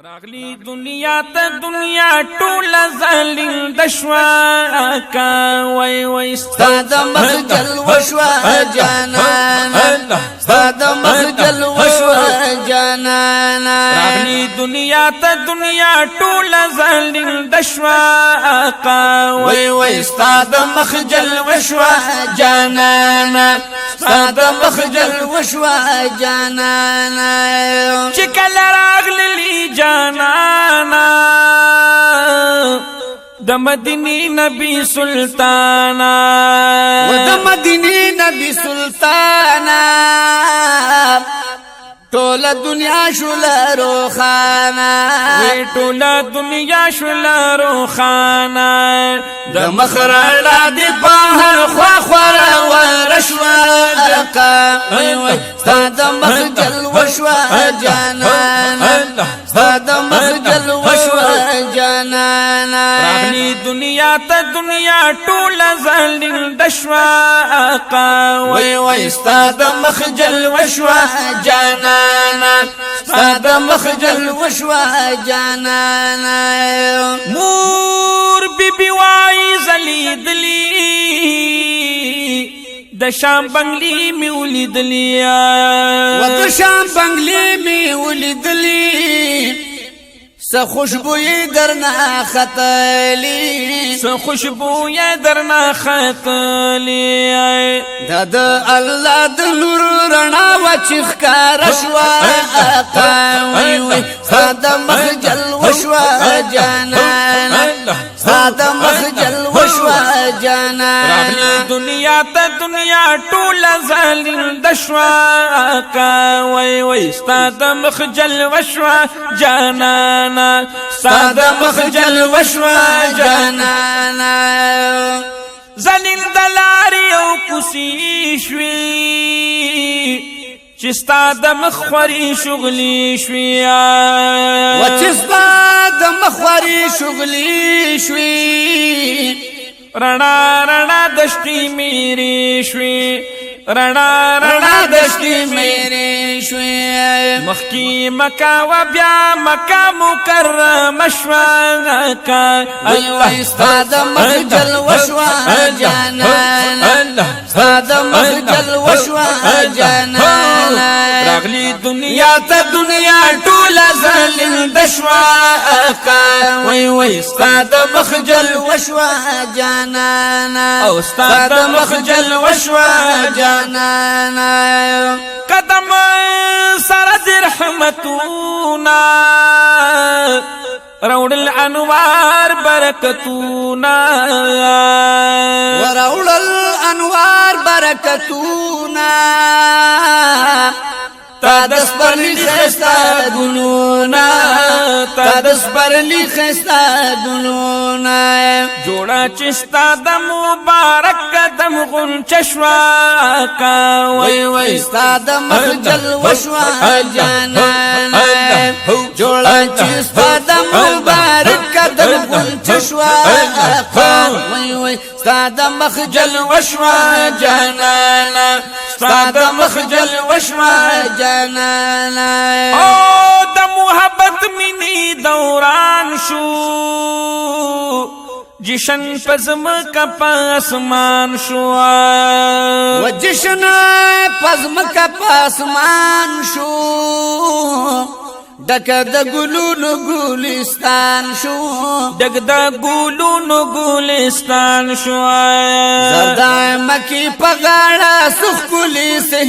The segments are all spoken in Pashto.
راغلی دنیا ته دنیا ټول ظالم دشوا کا وای وای استاد مخجل وشوا جانانا استاد مخجل وشوا جانانا راغلی دنیا ته دنیا ټول ظالم دشوا کا وای وای استاد مخجل وشوا جانانا استاد مخجل وشوا جانانا چکل راغلی جانانا د مدینی نبی سلطانا و د مدینی نبی سلطانا ټول دنیا شول روخانا وی ټول دنیا شول روخانا د مخرړه دی بهر خوا خورا ورشوا کا وای وای استاد مخجل وشوا جانانا استاد مخجل وشوا جانانا راغلی دنیا ته دنیا ټول ظالم دشوا کا وای وای استاد مخجل وشوا جانانا استاد مخجل وشوا جانانا مور بی بی وای زلیدلی د شام بنگلی می ولیدلی و د شام بنگلی می ولیدلی س خوشبوئی درنا خطلی س خوشبوئی درنا خطلی د الله د نور رڼا و چخکار شوا وای وای صاد مخجل وشوا جانانا صاد مخجل وشوا جانانا راغلی دنیا ته دنیا ټول ظالم دشوا کا وای وای استاد مخجل وشوا جانانا استاد مخجل وشوا جانانا زلیل دلاری او کسی شوی چستا د مخوری شغلی شوی و چستا د مخوری شغلی شوی رڼا رڼا دشتی میری شوی رڼا رڼا دشتی میری شوی مخکی مکہ و بیا مکہ مکرم شوا کا وای وای استاد مخجل وشوا جانانا استاد مخجل وشوا جانانا راغلی دنیا ته دنیا ټول ظالم دشوا کا وای وای استاد مخجل وشوا جانانا او استاد مخجل وشوا جانانا قدم سرد رحمتونا روڑ الانوار برکتونا وروڑ الانوار برکتونا تا دس پرلی خستا گلونا تا دس پرلی خستا گلونا جوڑا چستا د مبارک قدم غن چشوا کا وای وای استاد مخجل وشوا جانانا جوڑا چستا د مبارک قدم غن چشوا کا وای وای استاد مخجل وشوا جانانا استاد مخجل وشوا جانانا او د محبت منی دوران شو جشن پزم کا پاسمان شو و جشن پزم کا پاسمان شو ډک د ګلونو ګلستان شو ډک د ګلونو ګلستان شو زردا مکی پغاړه سخ کلی سه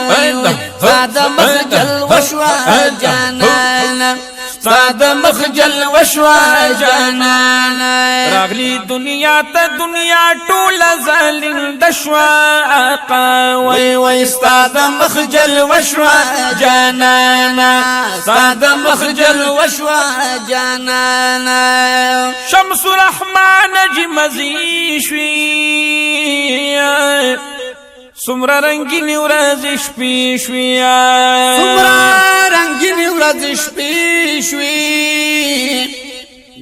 وای وای زاد مخجل وشوا جانانا زاد مخجل وشوا جانانا راغلی دنیا ته دنیا ټول ظالم دشوا کا وای وای استاد مخجل وشوا جانانا استاد مخجل وشوا جانانا شمس الرحمن جمزی شوی سمرا رنگینی ورځ شپې شوی سمرا رنگینی ورځ شپې شوی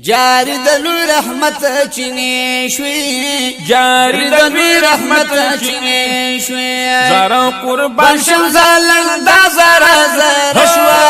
جاری دلو رحمت چینی شوی جاری دلو رحمت چینی شوی زارا قربان شم زالن دا زارا زارا شوا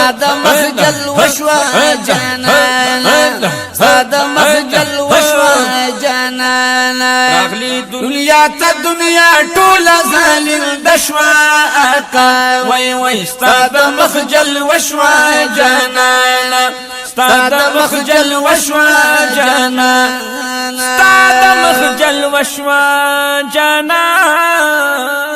ستاد مخجل وشوا جانانا ستاد مخجل وشوا جانانا راغلی دنیا ته دنیا ټول ذلیل دشوا آقا وای وای ستاد مخجل وشوا جانانا ستاد مخجل وشوا جانانا ستاد مخجل وشوا جانانا